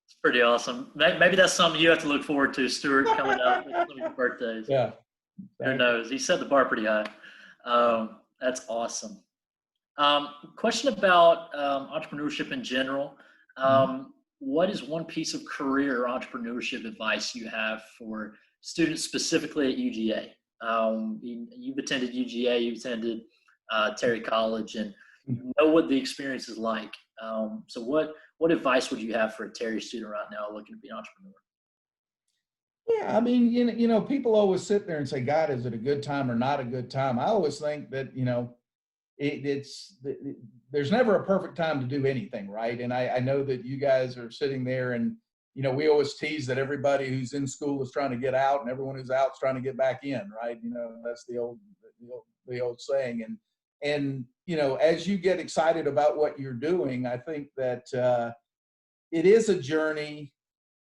It's pretty awesome. Maybe that's something you have to look forward to, Stuart, coming up with some of your birthdays. Yeah. Who knows? He set the bar pretty high. That's awesome. Question about entrepreneurship in general. What is one piece of career or entrepreneurship advice you have for students specifically at UGA? You've attended UGA, you've attended Terry College, and you know what the experience is like. So what advice would you have for a Terry student right now looking to be an entrepreneur? Yeah, I mean, you know, people always sit there and say, God, is it a good time or not a good time? I always think that, you know, there's never a perfect time to do anything, right? And I know that you guys are sitting there and, we always tease that everybody who's in school is trying to get out and everyone who's out is trying to get back in, right? That's the old saying. And as you get excited about what you're doing, I think that it is a journey.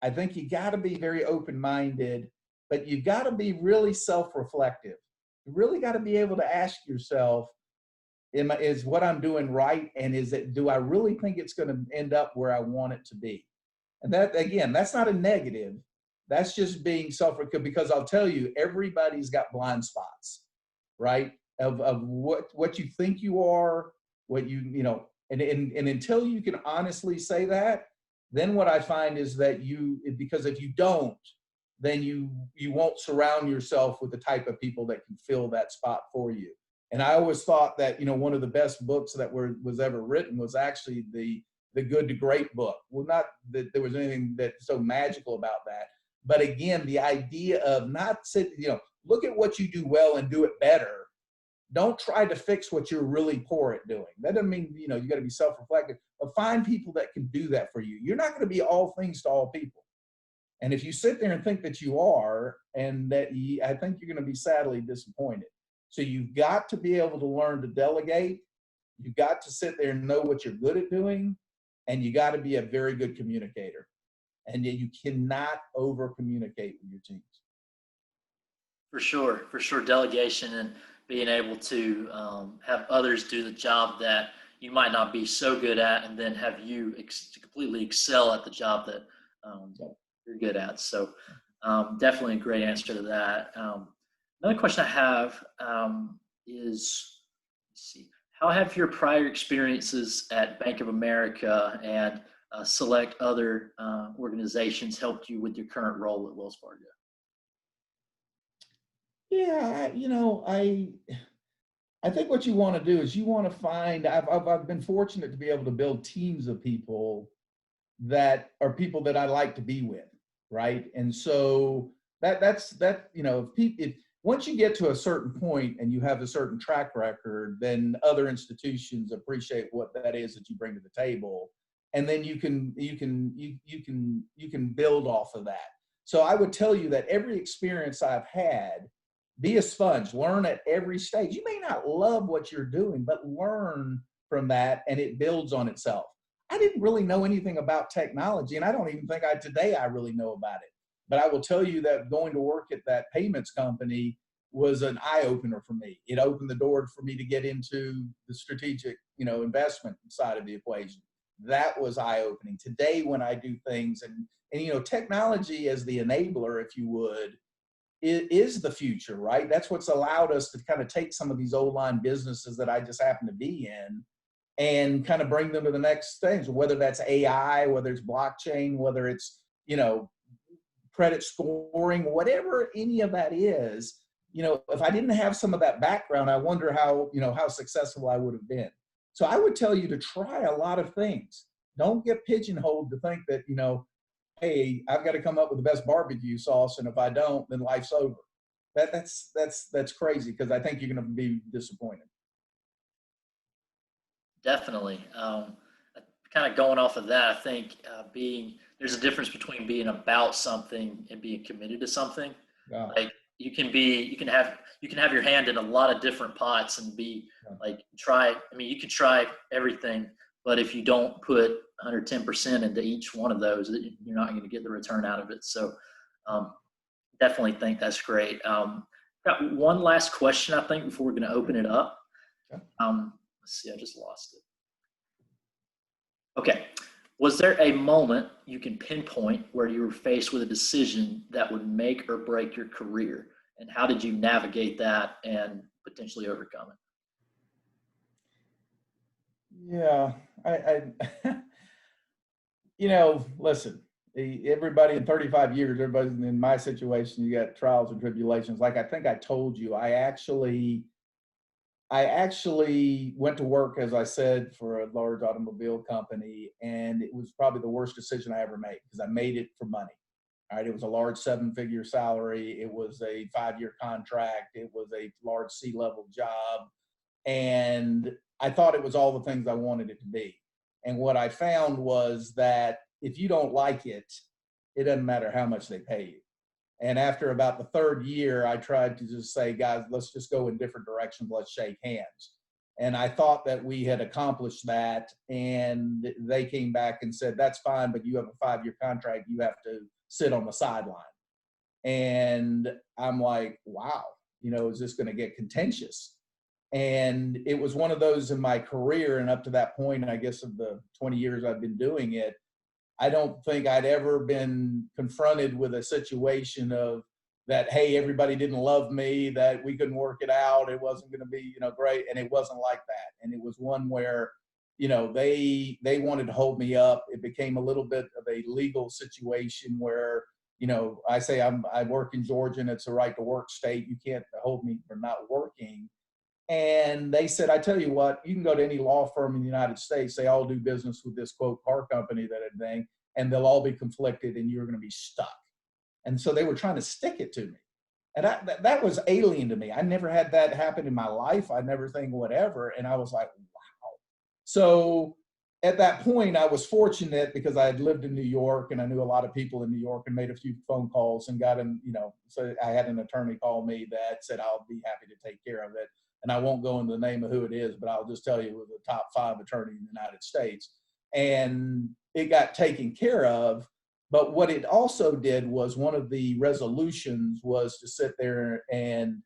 I think you got to be very open-minded, but you got to be really self-reflective. You really got to be able to ask yourself, is what I'm doing right? And do I really think it's going to end up where I want it to be? And that, again, that's not a negative. That's just being self-reflective, because I'll tell you, everybody's got blind spots, right? Of what you think you are, and until you can honestly say that, then what I find is that because if you don't, then you won't surround yourself with the type of people that can fill that spot for you. And I always thought that, one of the best books that was ever written was actually the Good to Great book. Well, not that there was anything that's so magical about that, but again, the idea of not look at what you do well and do it better. Don't try to fix what you're really poor at doing. That doesn't mean, you got to be self-reflective, but find people that can do that for you. You're not going to be all things to all people. And if you sit there and think that you are, and I think you're going to be sadly disappointed. So you've got to be able to learn to delegate. You've got to sit there and know what you're good at doing. And you got to be a very good communicator. And yet you cannot over communicate with your teams. For sure. Delegation and being able to have others do the job that you might not be so good at, and then have you completely excel at the job that you're good at. So definitely a great answer to that. Another question I have is, let's see, how have your prior experiences at Bank of America and select other organizations helped you with your current role at Wells Fargo? Yeah, I think what you want to do is you want to find, I've been fortunate to be able to build teams of people that are people that I like to be with, right? And so if once you get to a certain point and you have a certain track record, then other institutions appreciate what that is that you bring to the table, and then you can build off of that. So I would tell you that every experience I've had, be a sponge, learn at every stage. You may not love what you're doing, but learn from that and it builds on itself. I didn't really know anything about technology, and I don't even think today I really know about it. But I will tell you that going to work at that payments company was an eye-opener for me. It opened the door for me to get into the strategic, investment side of the equation. That was eye-opening. Today, when I do things, and technology as the enabler, if you would, it is the future, right? That's what's allowed us to kind of take some of these old line businesses that I just happen to be in and kind of bring them to the next things, whether that's AI, whether it's blockchain, whether it's, credit scoring, whatever any of that is. If I didn't have some of that background, I wonder how successful I would have been. So I would tell you to try a lot of things. Don't get pigeonholed to think that, hey, I've got to come up with the best barbecue sauce, and if I don't, then life's over. That's crazy, because I think you're going to be disappointed. Definitely. Kind of going off of that, I think there's a difference between being about something and being committed to something. Yeah. Like you can have your hand in a lot of different pots and be you can try everything, but if you don't put 110% into each one of those, you're not going to get the return out of it. So definitely think that's great. Got one last question, I think, before we're going to open it up. Okay. Let's see, I just lost it. Okay. Was there a moment you can pinpoint where you were faced with a decision that would make or break your career? And how did you navigate that and potentially overcome it? Yeah, listen, everybody in 35 years, everybody's in my situation, you got trials and tribulations. Like I think I told you, I actually went to work, as I said, for a large automobile company, and it was probably the worst decision I ever made, because I made it for money. All right, it was a large 7-figure salary. It was a 5-year contract. It was a large C-level job, and I thought it was all the things I wanted it to be. And what I found was that if you don't like it, It doesn't matter how much they pay you. And after about the third year, I tried to just say, guys, let's just go in different directions. Let's shake hands. And I thought that we had accomplished that. And they came back and said, that's fine, but you have a 5-year contract. You have to sit on the sideline. And I'm like, wow, is this going to get contentious? And it was one of those in my career. And up to that point, I guess of the 20 years I've been doing it, I don't think I'd ever been confronted with a situation of that, hey, everybody didn't love me, that we couldn't work it out. It wasn't going to be, great. And it wasn't like that. And it was one where, they wanted to hold me up. It became a little bit of a legal situation where, I say I work in Georgia and it's a right to work state. You can't hold me for not working. And they said, I tell you what, you can go to any law firm in the United States. They all do business with this quote car company and they'll all be conflicted and you're going to be stuck. And so they were trying to stick it to me. And that was alien to me. I never had that happen in my life. I never think whatever. And I was like, wow. So at that point, I was fortunate because I had lived in New York and I knew a lot of people in New York and made a few phone calls and got in, so I had an attorney call me that said, I'll be happy to take care of it. And I won't go into the name of who it is, but I'll just tell you it was a top 5 attorney in the United States. And it got taken care of. But what it also did was one of the resolutions was to sit there and,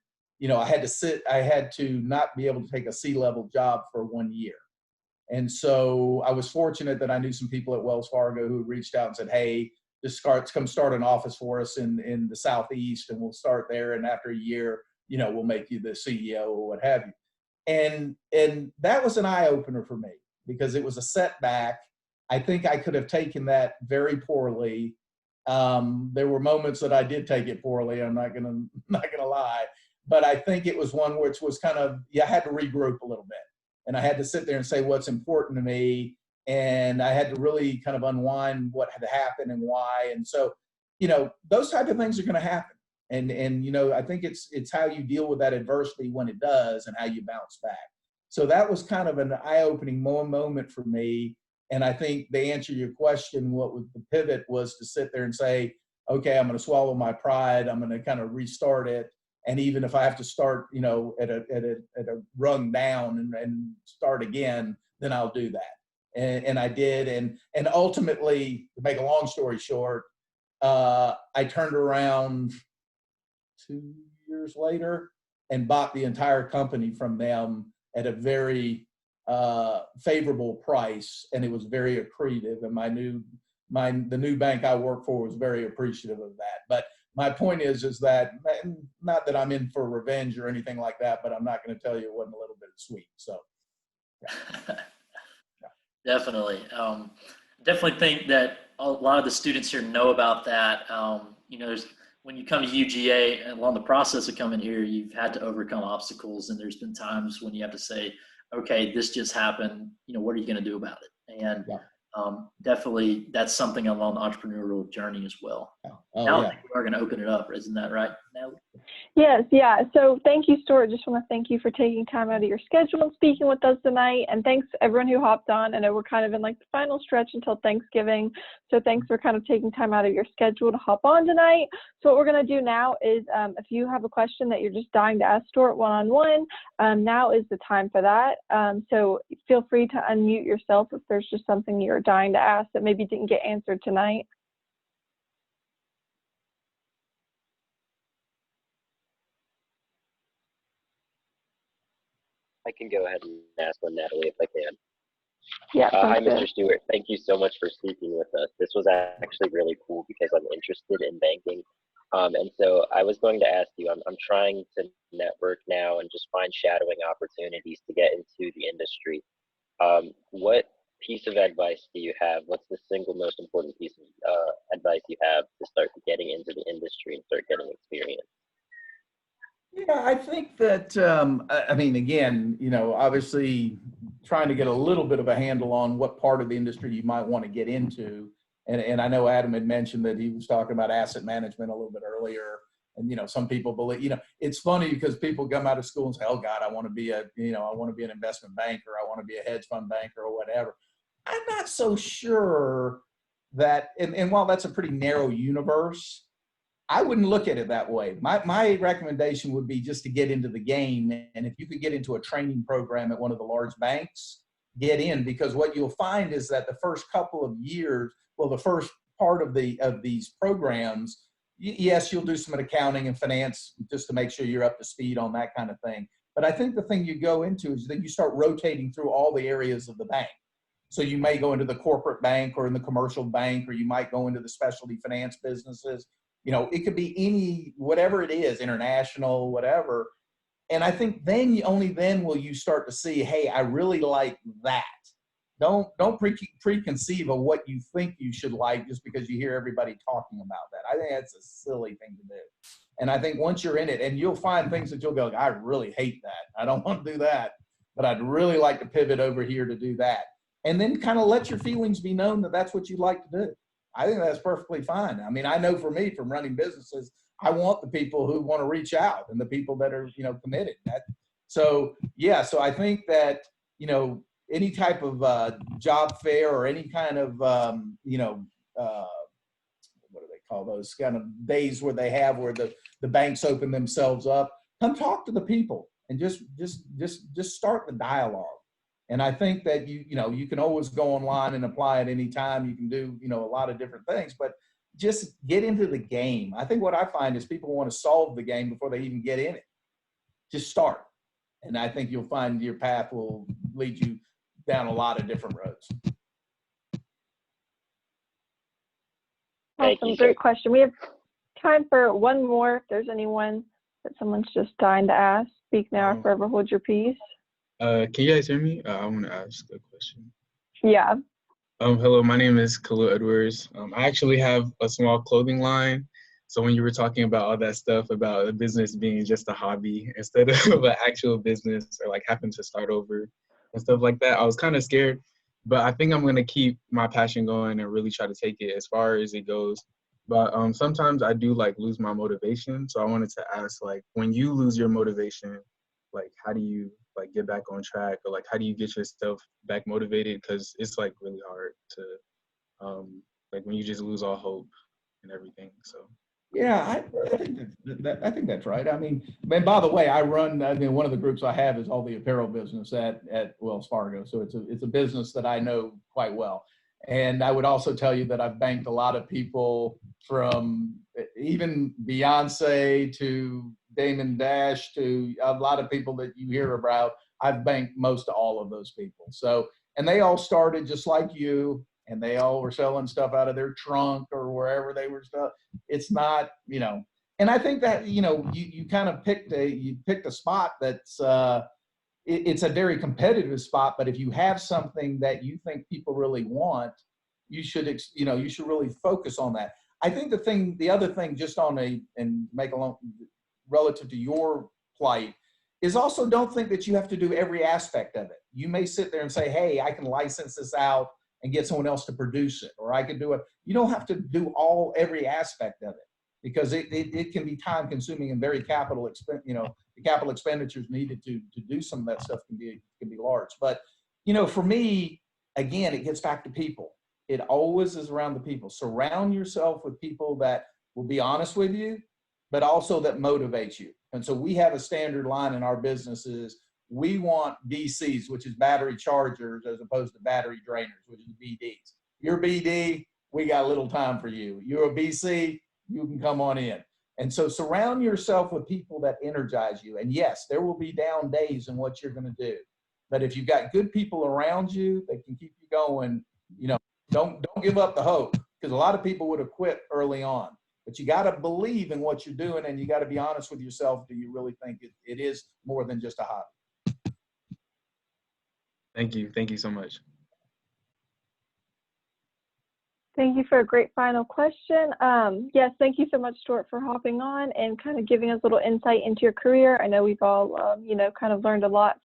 I had to not be able to take a C-level job for 1 year. And so I was fortunate that I knew some people at Wells Fargo who reached out and said, hey, come start an office for us in the Southeast and we'll start there. And after a year, we'll make you the CEO or what have you. And that was an eye opener for me because it was a setback. I think I could have taken that very poorly. There were moments that I did take it poorly. I'm not gonna lie, but I think it was one which was kind of, I had to regroup a little bit and I had to sit there and say what's important to me. And I had to really kind of unwind what had happened and why. And so, those type of things are going to happen. And I think it's how you deal with that adversity when it does and how you bounce back. So that was kind of an eye-opening moment for me. And I think to answer your question, what was the pivot was to sit there and say, okay, I'm going to swallow my pride. I'm going to kind of restart it. And even if I have to start, at a rung down and start again, then I'll do that. And I did. And ultimately, to make a long story short, I turned around 2 years later and bought the entire company from them at a very favorable price, and it was very accretive. And the new bank I work for was very appreciative of that. But my point is that not that I'm in for revenge or anything like that, but I'm not going to tell you it wasn't a little bit sweet. So, yeah. Definitely. Definitely think that a lot of the students here know about that. When you come to UGA, along the process of coming here, you've had to overcome obstacles, and there's been times when you have to say, okay, this just happened, what are you going to do about it? And definitely that's something along the entrepreneurial journey as well. Now I think we are going to open it up. Isn't that right, Natalie? Yes, yeah. So thank you, Stuart. Just want to thank you for taking time out of your schedule and speaking with us tonight. And thanks to everyone who hopped on. I know we're kind of in like the final stretch until Thanksgiving. So thanks for kind of taking time out of your schedule to hop on tonight. So what we're going to do now is if you have a question that you're just dying to ask Stuart one-on-one, now is the time for that. So feel free to unmute yourself if there's just something you're dying to ask that maybe didn't get answered tonight. I can go ahead and ask one, Natalie, if I can. Yeah. Hi, Mr. Stewart. Thank you so much for speaking with us. This was actually really cool because I'm interested in banking. And so I was going to ask you, I'm trying to network now and just find shadowing opportunities to get into the industry. What piece of advice do you have? What's the single most important piece of advice you have to start getting into the industry and start getting experience? Yeah, I think that, again, obviously trying to get a little bit of a handle on what part of the industry you might want to get into. And I know Adam had mentioned that he was talking about asset management a little bit earlier. And, some people believe, it's funny because people come out of school and say, oh God, I want to be I want to be an investment banker. I want to be a hedge fund banker or whatever. I'm not so sure that, and while that's a pretty narrow universe, I wouldn't look at it that way. My recommendation would be just to get into the game. And if you could get into a training program at one of the large banks, get in, because what you'll find is that the first couple of years, well, the first part of these programs, yes, you'll do some accounting and finance just to make sure you're up to speed on that kind of thing. But I think the thing you go into is that you start rotating through all the areas of the bank. So you may go into the corporate bank or in the commercial bank, or you might go into the specialty finance businesses. You know, it could be any, whatever it is, international, whatever. And I think then, only then will you start to see, hey, I really like that. Don't preconceive of what you think you should like just because you hear everybody talking about that. I think that's a silly thing to do. And I think once you're in it, and you'll find things that you'll go, I really hate that. I don't want to do that, but I'd really like to pivot over here to do that. And then kind of let your feelings be known that that's what you'd like to do. I think that's perfectly fine. I mean, I know for me, from running businesses, I want the people who want to reach out and the people that are, you know, committed. So I think that, you know, any type of job fair or any kind of, what do they call those kind of days where the banks open themselves up, come talk to the people and just start the dialogue. And I think that you can always go online and apply at any time. You can do, a lot of different things, but just get into the game. I think what I find is people want to solve the game before they even get in it. Just start. And I think you'll find your path will lead you down a lot of different roads. Awesome, great question. We have time for one more. If there's anyone that someone's just dying to ask, speak now or forever hold your peace. Can you guys hear me? I want to ask a question. Yeah. Hello, my name is Khalil Edwards. I actually have a small clothing line. So when you were talking about all that stuff about a business being just a hobby instead of an actual business, or like having to start over and stuff like that, I was kind of scared. But I think I'm going to keep my passion going and really try to take it as far as it goes. But sometimes I do like lose my motivation. So I wanted to ask, like, when you lose your motivation, like, how do you like get back on track, or like how do you get yourself back motivated? Because it's like really hard to like when you just lose all hope and everything. So yeah, I think that's right. I mean, and by the way, one of the groups I have is all the apparel business at Wells Fargo. So it's a business that I know quite well. And I would also tell you that I've banked a lot of people, from even Beyonce to Damon Dash to a lot of people that you hear about. I've banked most of all of those people. So, and they all started just like you, and they all were selling stuff out of their trunk or wherever they were stuff. It's not, and I think that, you kind of picked a spot that's, it's a very competitive spot, but if you have something that you think people really want, you should really focus on that. I think the other thing, just and make a relative to your plight, is also don't think that you have to do every aspect of it. You may sit there and say, hey, I can license this out and get someone else to produce it, or I could do it. You don't have to do every aspect of it, because it can be time consuming and very capital the capital expenditures needed to do some of that stuff can be large. But, for me, again, it gets back to people. It always is around the people. Surround yourself with people that will be honest with you, but also that motivates you. And so we have a standard line in our businesses. We want BCs, which is battery chargers, as opposed to battery drainers, which is BDs. You're BD, we got a little time for you. You're a BC, you can come on in. And so surround yourself with people that energize you. And yes, there will be down days in what you're going to do. But if you've got good people around you that can keep you going, don't give up the hope, because a lot of people would have quit early on. But you got to believe in what you're doing, and you got to be honest with yourself. Do you really think it is more than just a hobby? Thank you. Thank you so much. Thank you for a great final question. Yes, thank you so much, Stuart, for hopping on and kind of giving us a little insight into your career. I know we've all, kind of learned a lot